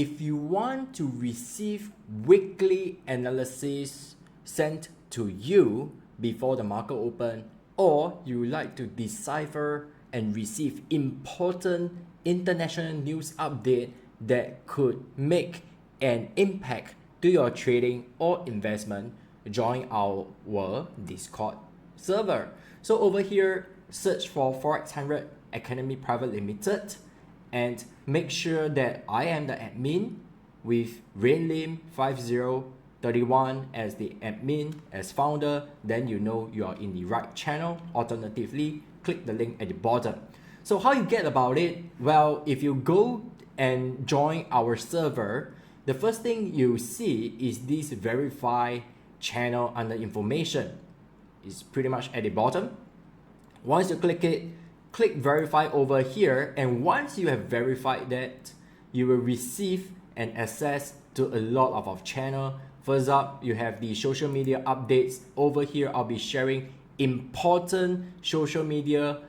If you want to receive weekly analysis sent to you before the market open, or you like to decipher and receive important international news update that could make an impact to your trading or investment, join our Discord server. So over here, search for Forex 100 Academy Private Limited and make sure that I am the admin with RainLim5031 as the admin, as founder. Then you know you are in the right channel. Alternatively, click the link at the bottom. So how you get about it? Well, if you go and join our server, the first thing you see is this verify channel under information. It's pretty much at the bottom. Once you click it, click verify over here, and once you have verified that, you will receive an access to a lot of our channel. First up, you have the social media updates. Over here, I'll be sharing important social media,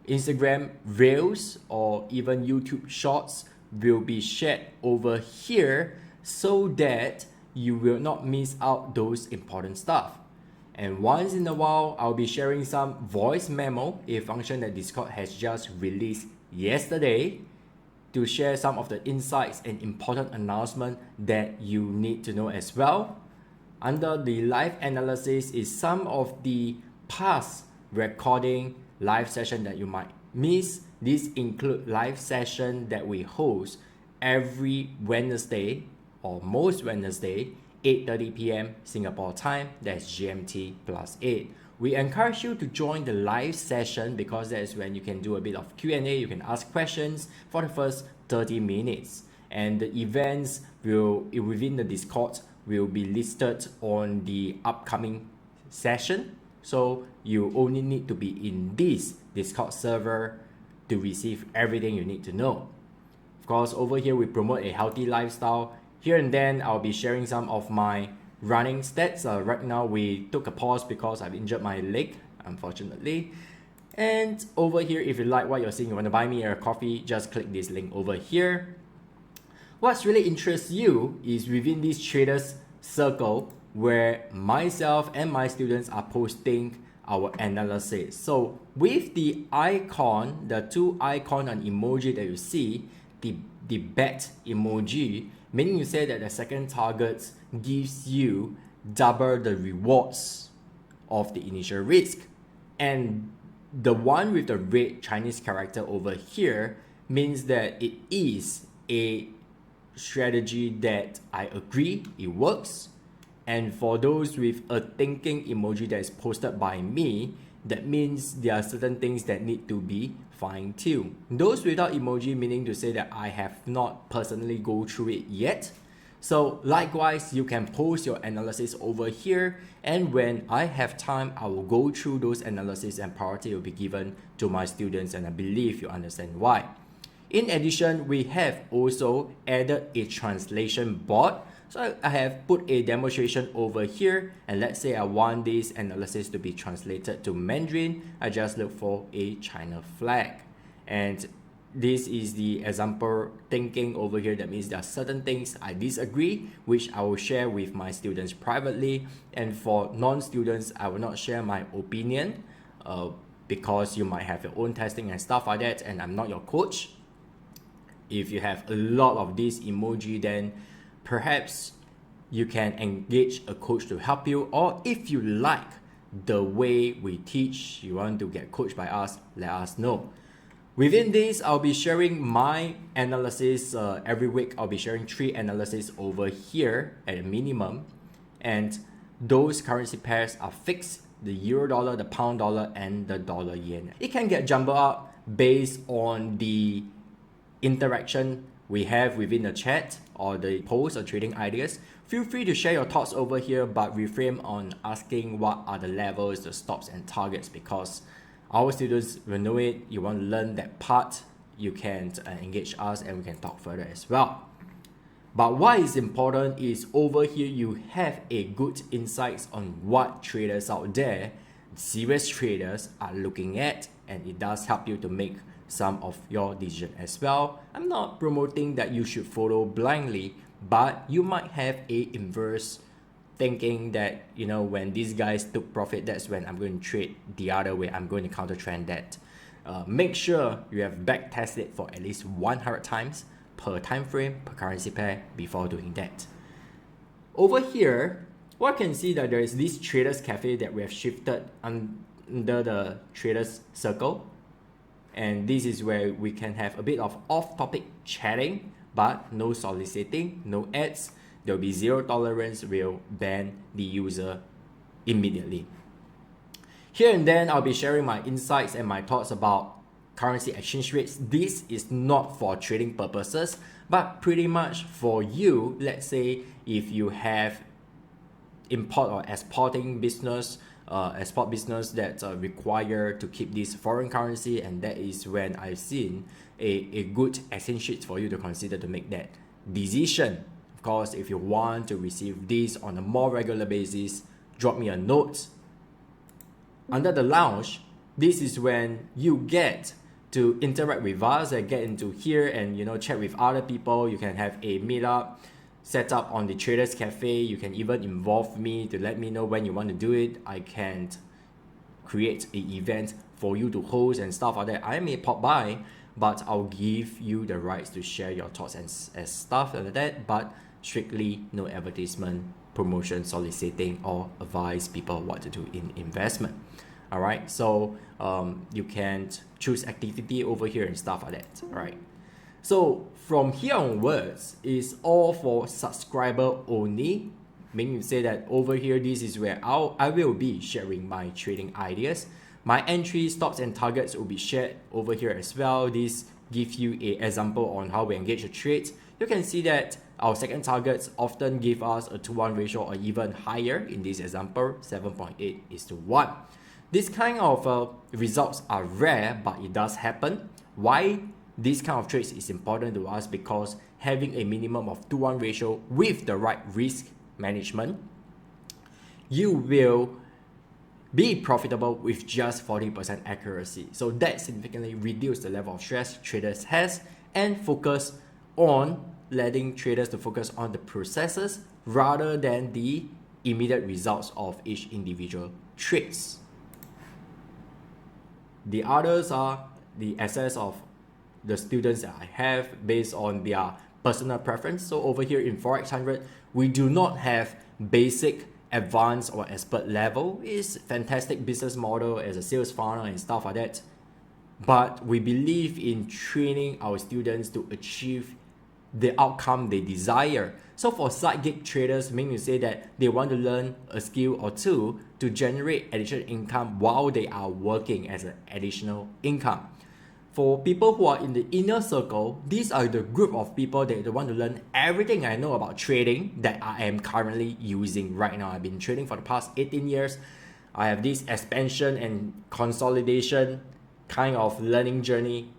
Instagram Reels or even YouTube Shorts will be shared over here so that you will not miss out those important stuff. And once in a while, I'll be sharing some voice memo, a function that Discord has just released yesterday, to share some of the insights and important announcements that you need to know as well. Under the live analysis is some of the past recording live session that you might miss. These include live session that we host every Wednesday or most Wednesday, 8:30 p.m. Singapore time, that's GMT +8. We encourage you to join the live session because that is when you can do a bit of Q&A, you can ask questions for the first 30 minutes. And the events will, within the Discord, will be listed on the upcoming session. So you only need to be in this Discord server to receive everything you need to know. Of course, over here we promote a healthy lifestyle. Here and then, I'll be sharing some of my running stats. Right now, we took a pause because I've injured my leg, unfortunately. And over here, if you like what you're seeing, you want to buy me a coffee, just click this link over here. What's really interests you is within this traders circle where myself and my students are posting our analysis. So with the icon, the two icon and emoji that you see, the bet emoji, meaning you say that the second target gives you double the rewards of the initial risk. And the one with the red Chinese character over here means that it is a strategy that I agree it works. And for those with a thinking emoji that is posted by me, that means there are certain things that need to be fine-tuned. Those without emoji meaning to say that I have not personally go through it yet. So likewise, you can post your analysis over here, and when I have time, I will go through those analysis and priority will be given to my students, and I believe you understand why. In addition, we have also added a translation bot. So I have put a demonstration over here, and let's say I want this analysis to be translated to Mandarin. I just look for a China flag, and this is the example thinking over here. That means there are certain things I disagree, which I will share with my students privately, and for non-students, I will not share my opinion because you might have your own testing and stuff like that, and I'm not your coach. If you have a lot of these emoji, then perhaps you can engage a coach to help you, or if you like the way we teach, you want to get coached by us, let us know. Within this, I'll be sharing my analysis every week. I'll be sharing 3 analyses over here at a minimum, and those currency pairs are fixed: the euro dollar, the pound dollar, and the dollar yen. It can get jumbled up based on the interaction we have within the chat or the post or trading ideas. Feel free to share your thoughts over here, but refrain on asking what are the levels, the stops and targets, because our students will know it. You want to learn that part, you can engage us and we can talk further as well. But what is important is over here you have a good insights on what traders out there, serious traders, are looking at, and it does help you to make some of your decision as well. I'm not promoting that you should follow blindly, but you might have a inverse thinking that, you know, when these guys took profit, that's when I'm going to trade the other way. I'm going to counter trend that. Make sure you have back tested for at least 100 times per time frame, per currency pair before doing that. Over here, one can see that there is this traders cafe that we have shifted under the traders circle, and this is where we can have a bit of off-topic chatting, but no soliciting, no ads. There will be zero tolerance. Will ban the user immediately. Here and then, I'll be sharing my insights and my thoughts about currency exchange rates. This is not for trading purposes, but pretty much for you. Let's say if you have import or exporting business, export business that require to keep this foreign currency, and that is when I've seen a good exchange rate for you to consider to make that decision. Of course, if you want to receive this on a more regular basis, drop me a note. Under the lounge, this is when you get to interact with us and get into here and, you know, chat with other people. You can have a meetup set up on the Traders Cafe. You can even involve me to let me know when you want to do it. I can create an event for you to host and stuff like that. I may pop by, but I'll give you the rights to share your thoughts and stuff like that, but strictly no advertisement, promotion, soliciting, or advise people what to do in investment. All right, so you can choose activity over here and stuff like that. All right, so from here onwards is all for subscriber only, meaning to say that over here, this is where I will be sharing my trading ideas. My entry, stops, and targets will be shared over here as well. This gives you an example on how we engage a trade. You can see that our second targets often give us a 2-1 ratio or even higher. In this example, 7.8:1. This kind of results are rare, but it does happen. Why this kind of trades is important to us? Because having a minimum of 2-1 ratio with the right risk management, you will be profitable with just 40% accuracy. So that significantly reduces the level of stress traders has and focus on letting traders to focus on the processes rather than the immediate results of each individual trades. The others are the access of the students that I have based on their personal preference. So over here in Forex 100, we do not have basic, advanced, or expert level. It's fantastic business model as a sales funnel and stuff like that. But we believe in training our students to achieve the outcome they desire. So for side gig traders, meaning to say that they want to learn a skill or two to generate additional income while they are working as an additional income. For people who are in the inner circle, these are the group of people that want to learn everything I know about trading that I am currently using right now. I've been trading for the past 18 years. I have this expansion and consolidation kind of learning journey,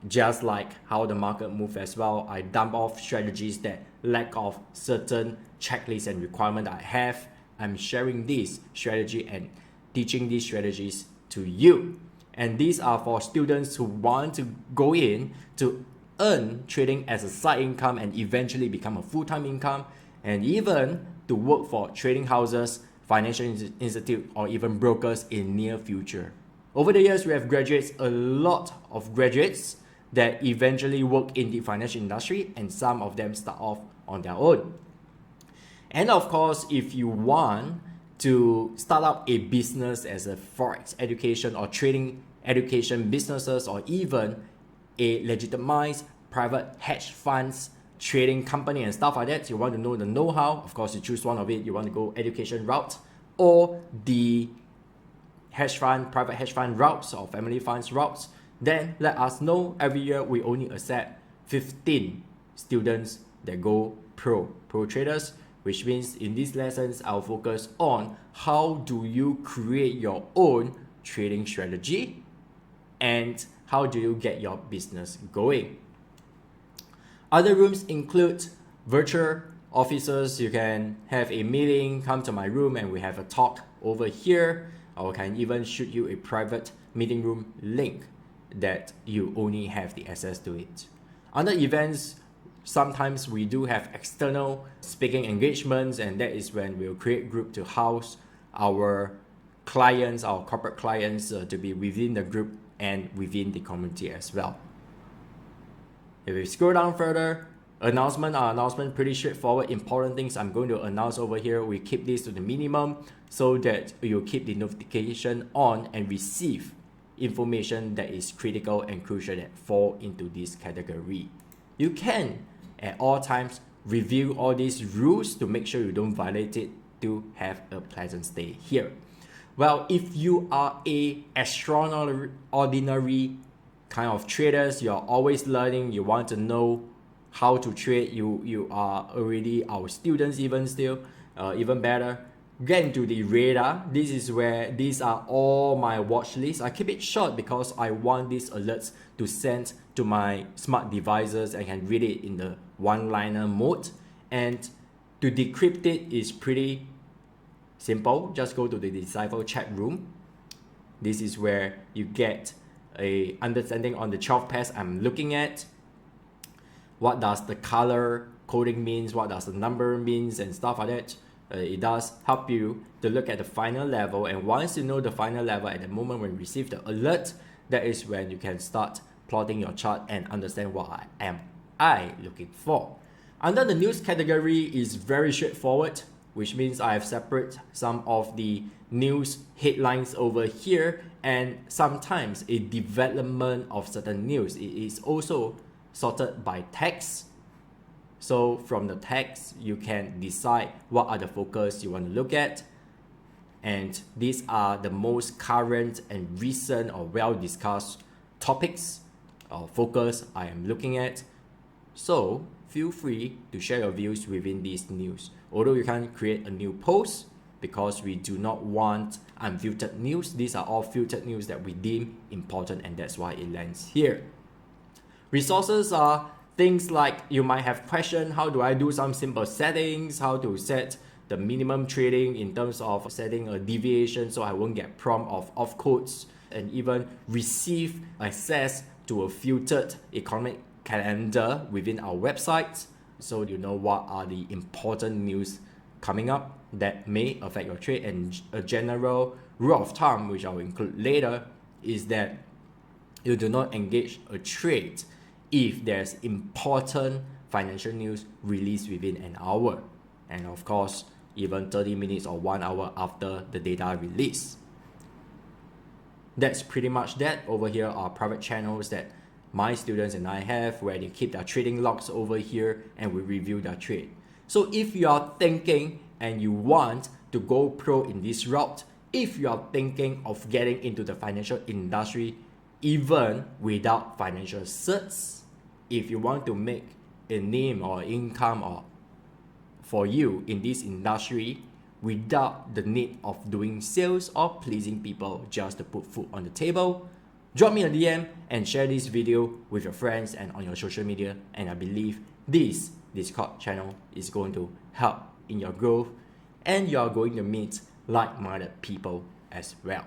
just like how the market moves as well. I dump off strategies that lack of certain checklists and requirements that I have. I'm sharing this strategy and teaching these strategies to you. And these are for students who want to go in to earn trading as a side income and eventually become a full-time income, and even to work for trading houses, financial institute, or even brokers in near future. Over the years, we have graduates, a lot of graduates that eventually work in the financial industry, and some of them start off on their own. And of course, if you want to start up a business as a Forex education or trading education businesses, or even a legitimized private hedge funds trading company and stuff like that, you want to know the know-how, of course you choose one of it. You want to go education route or the hedge fund, private hedge fund routes or family funds routes, then let us know. Every year we only accept 15 students that go pro traders, which means in these lessons I'll focus on how do you create your own trading strategy and how do you get your business going. Other rooms include virtual offices. You can have a meeting, come to my room and we have a talk over here. I can even shoot you a private meeting room link. that you only have the access to it. Under events, sometimes we do have external speaking engagements, and that is when we'll create group to house our clients, our corporate clients, to be within the group and within the community as well. If we scroll down further, announcement pretty straightforward. Important things I'm going to announce over here, we keep this to the minimum so that you keep the notification on and receive information that is critical and crucial that fall into this category. You can at all times review all these rules to make sure you don't violate it, to have a pleasant stay here. Well, if you are a extraordinary kind of traders, you're always learning, you want to know how to trade, you are already our students even still, even better, get into the radar. This is where these are all my watch lists. I keep it short because I want these alerts to send to my smart devices. I can read it in the one-liner mode, and to decrypt it is pretty simple. Just go to the Decipher chat room. This is where you get a understanding on the 12 pairs I'm looking at. What does the color coding means? What does the number means and stuff like that? It does help you to look at the final level, and once you know the final level, at the moment when you receive the alert, that is when you can start plotting your chart and understand what I looking for. Under the news category is very straightforward, which means I have separate some of the news headlines over here, and sometimes a development of certain news. It is also sorted by text. So from the text, you can decide what are the focus you want to look at. And these are the most current and recent or well-discussed topics or focus I am looking at. So feel free to share your views within these news. Although you can't create a new post because we do not want unfiltered news. These are all filtered news that we deem important, and that's why it lands here. Resources are things like you might have questioned, how do I do some simple settings, how to set the minimum trading in terms of setting a deviation so I won't get prompt of off codes, and even receive access to a filtered economic calendar within our website, so you know what are the important news coming up that may affect your trade. And a general rule of thumb, which I'll include later, is that you do not engage a trade if there's important financial news released within an hour, and of course even 30 minutes or 1 hour after the data release. That's pretty much that. Over here are private channels that my students and I have, where they keep their trading logs over here and we review their trade. So if you are thinking and you want to go pro in this route, if you are thinking of getting into the financial industry even without financial certs, if you want to make a name or income or for you in this industry without the need of doing sales or pleasing people just to put food on the table, drop me a DM and share this video with your friends and on your social media, and I believe this Discord channel is going to help in your growth, and you are going to meet like-minded people as well.